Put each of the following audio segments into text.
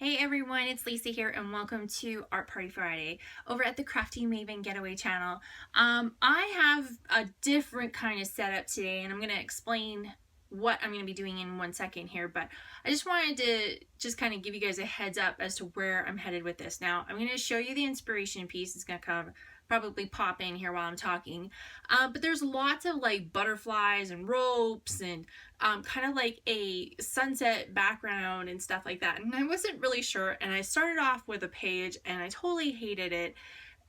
Hey everyone, it's Lisa here and welcome to Art Party Friday over at the Crafty Maven Getaway channel. I have a different kind of setup today and I'm going to explain what I'm going to be doing in 1 second here, but I just wanted to just kind of give you guys a heads up as to where I'm headed with this. Now, I'm going to show you the inspiration piece. It's going to kind of probably pop in here while I'm talking, but there's lots of like butterflies and ropes and kind of like a sunset background and stuff like that, and I wasn't really sure, and I started off with a page and I totally hated it,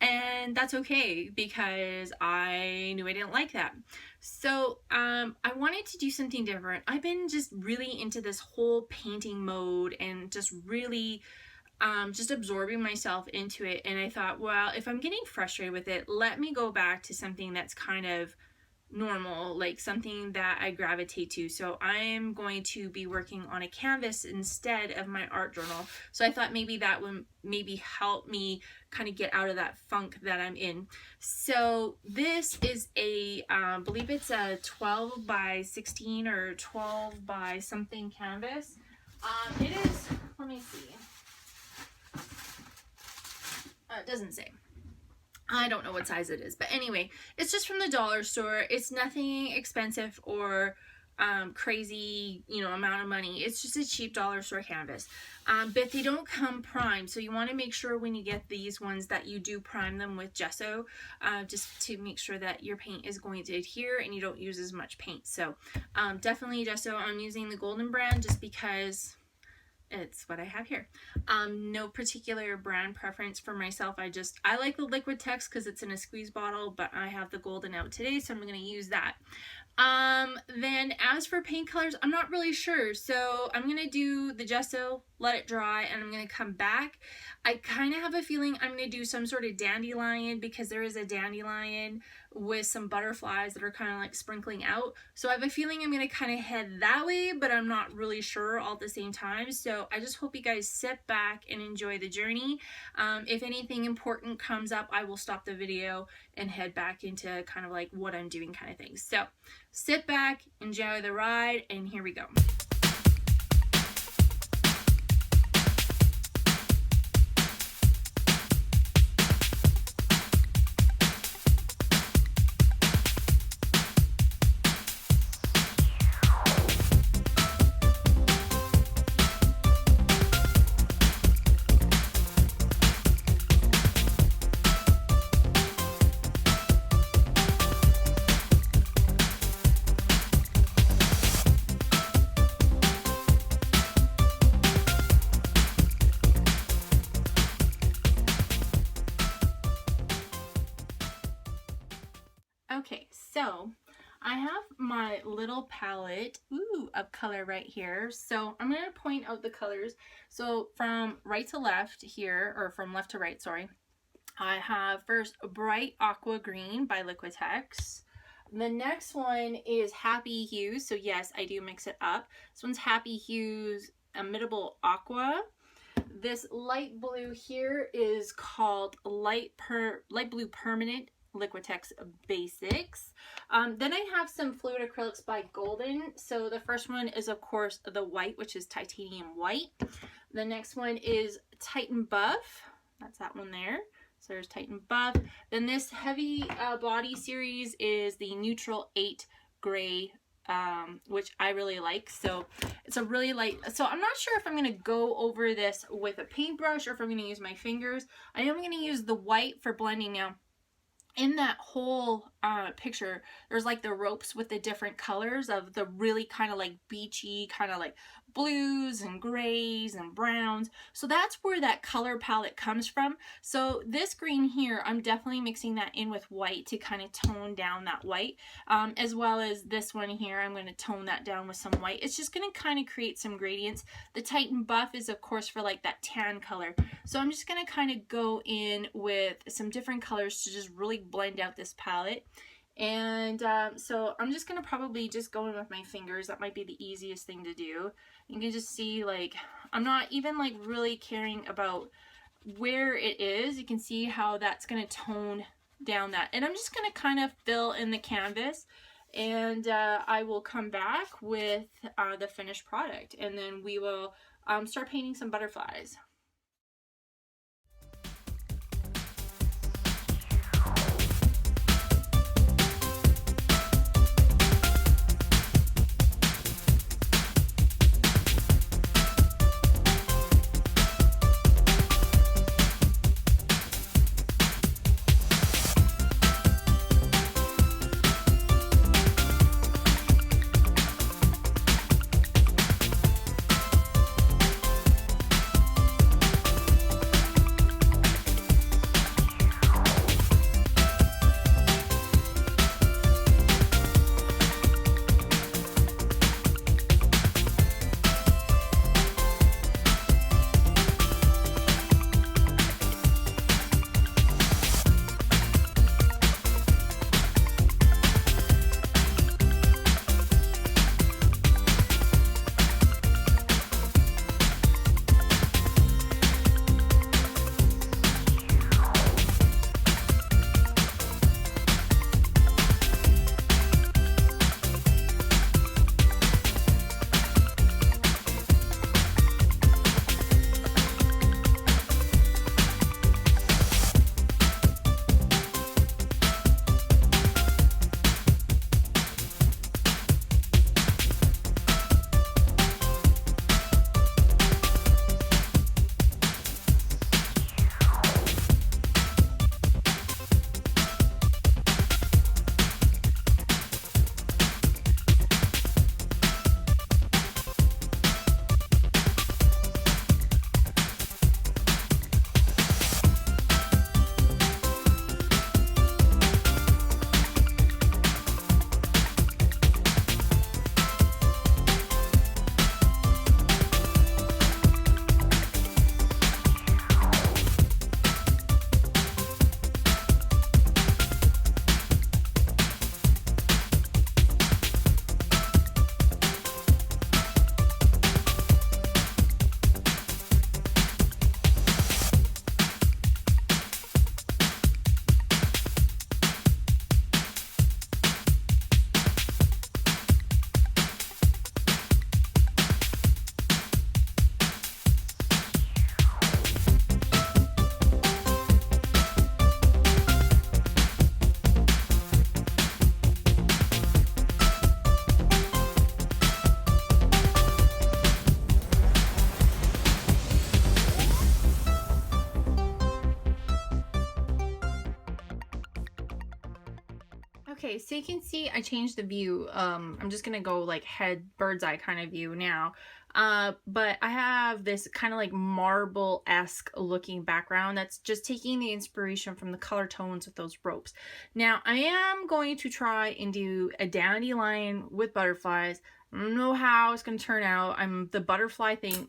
and that's okay because I knew I didn't like that. So I wanted to do something different. I've been just really into this whole painting mode and just really just absorbing myself into it, and I thought, well, if I'm getting frustrated with it, let me go back to something that's kind of normal, like something that I gravitate to. So I'm going to be working on a canvas instead of my art journal. So I thought maybe that would maybe help me kind of get out of that funk that I'm in. So this is a I believe it's a 12 by 16 or 12 by something canvas. It is, let me see, it doesn't say. I don't know what size it is, but anyway, it's just from the dollar store. It's nothing expensive or crazy, amount of money. It's just a cheap dollar store canvas. But they don't come primed, so you want to make sure when you get these ones that you do prime them with gesso, just to make sure that your paint is going to adhere and you don't use as much paint. So definitely gesso. I'm using the Golden brand just because it's what I have here. No particular brand preference for myself. I like the Liquitex because it's in a squeeze bottle, but I have the Golden out today, so I'm going to use that. Then as for paint colors, I'm not really sure. So I'm going to do the gesso, let it dry, and I'm going to come back. I kind of have a feeling I'm going to do some sort of dandelion because there is a dandelion with some butterflies that are kind of like sprinkling out. So I have a feeling I'm going to kind of head that way, but I'm not really sure all at the same time. So I just hope you guys sit back and enjoy the journey. If anything important comes up, I will stop the video and head back into kind of like what I'm doing kind of thing. So sit back, enjoy the ride, and here we go. Okay, so I have my little palette of color right here. So I'm going to point out the colors. So from right to left here, or from left to right, sorry, I have first Bright Aqua Green by Liquitex. The next one is Happy Hues. So yes, I do mix it up. This one's Happy Hues Imitable Aqua. This light blue here is called Light Blue Permanent Liquitex Basics. Then I have some fluid acrylics by Golden. So the first one is of course the white, which is titanium white. The next one is Titan Buff. That's that one there. So there's Titan Buff. Then this heavy body series is the Neutral 8 Gray, which I really like. So it's a really light, so I'm not sure if I'm going to go over this with a paintbrush or if I'm going to use my fingers. I am going to use the white for blending. Now in that whole picture, there's like the ropes with the different colors of the really kind of like beachy, kind of like blues and grays and browns. So that's where that color palette comes from. So this green here, I'm definitely mixing that in with white to kind of tone down that white, as well as this one here, I'm going to tone that down with some white. It's just going to kind of create some gradients. The Titan Buff is of course for like that tan color. So I'm just going to kind of go in with some different colors to just really blend out this palette. And so I'm just going to probably just go in with my fingers. That might be the easiest thing to do. You can just see, like, I'm not even like really caring about where it is. You can see how that's going to tone down that. And I'm just going to kind of fill in the canvas, and I will come back with the finished product, and then we will start painting some butterflies. Okay, so you can see I changed the view. I'm just gonna go like head bird's eye kind of view now. But I have this kind of like marble-esque looking background that's just taking the inspiration from the color tones of those ropes. Now I am going to try and do a dandelion with butterflies. I don't know how it's going to turn out. The butterfly thing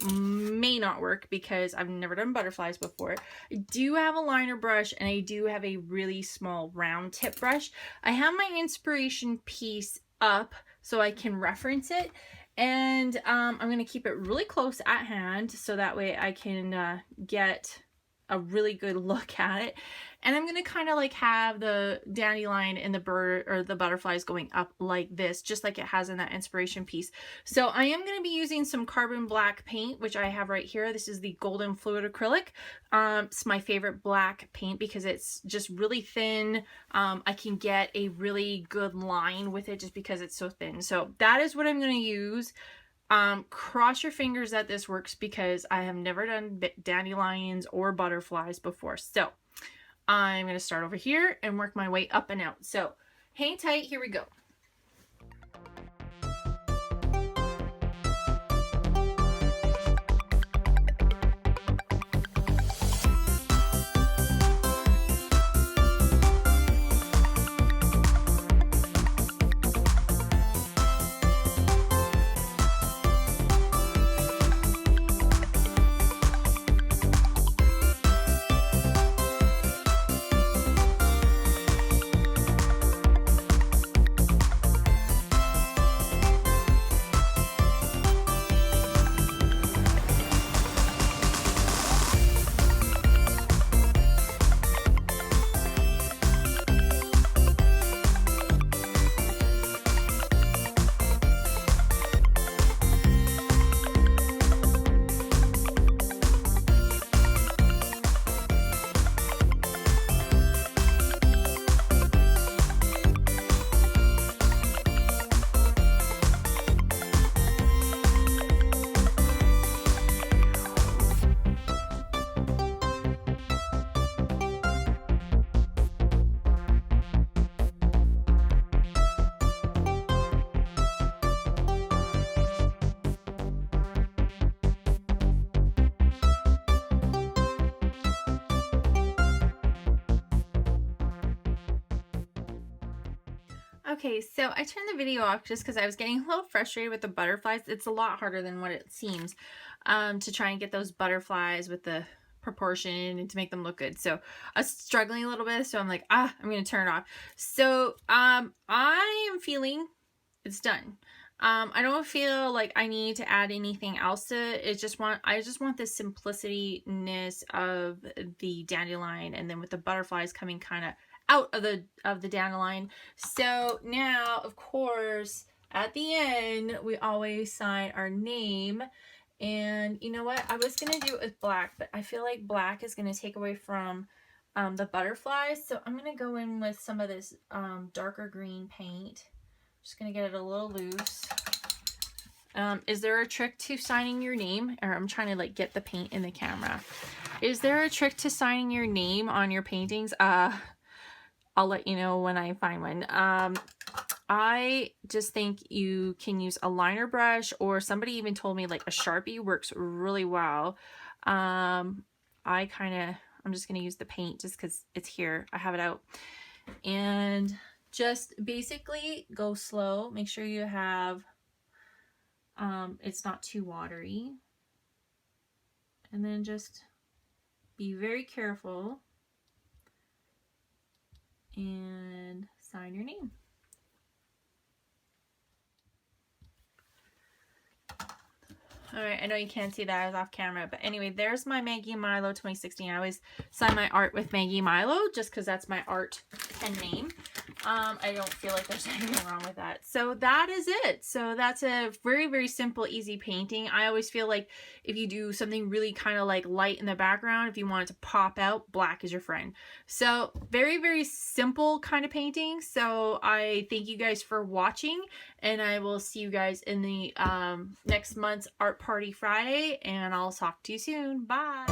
may not work because I've never done butterflies before. I do have a liner brush and I do have a really small round tip brush. I have my inspiration piece up so I can reference it. And I'm going to keep it really close at hand so that way I can get a really good look at it. And I'm going to kind of like have the dandelion and the bird or the butterflies going up like this, just like it has in that inspiration piece. So I am going to be using some carbon black paint, which I have right here. This is the golden fluid acrylic. It's my favorite black paint because it's just really thin. I can get a really good line with it just because it's so thin. So that is what I'm going to use. Cross your fingers that this works because I have never done dandelions or butterflies before. So I'm going to start over here and work my way up and out. So hang tight, here we go. Okay, so I turned the video off just because I was getting a little frustrated with the butterflies. It's a lot harder than what it seems to try and get those butterflies with the proportion and to make them look good. So I was struggling a little bit, so I'm like, I'm going to turn it off. So I am feeling it's done. I don't feel like I need to add anything else to it. I just want the simplicity-ness of the dandelion, and then with the butterflies coming kind of out of the dandelion. So now, of course, at the end, we always sign our name. And you know what? I was going to do it with black, but I feel like black is going to take away from the butterflies. So I'm going to go in with some of this darker green paint. Just going to get it a little loose. Is there a trick to signing your name? Or I'm trying to like get the paint in the camera. Is there a trick to signing your name on your paintings? I'll let you know when I find one. I just think you can use a liner brush, or somebody even told me like a Sharpie works really well. I'm just going to use the paint just because it's here. I have it out. And just basically go slow. Make sure you have, it's not too watery. And then just be very careful and sign your name. All right, I know you can't see that, I was off camera, but anyway, there's my Maggie Mylow 2016. I always sign my art with Maggie Mylow just because that's my art pen name. I don't feel like there's anything wrong with that. So that is it. So that's a very, very simple, easy painting. I always feel like if you do something really kind of like light in the background, if you want it to pop out, black is your friend. So very, very simple kind of painting. So I thank you guys for watching, and I will see you guys in the next month's Art Party Friday, and I'll talk to you soon. Bye.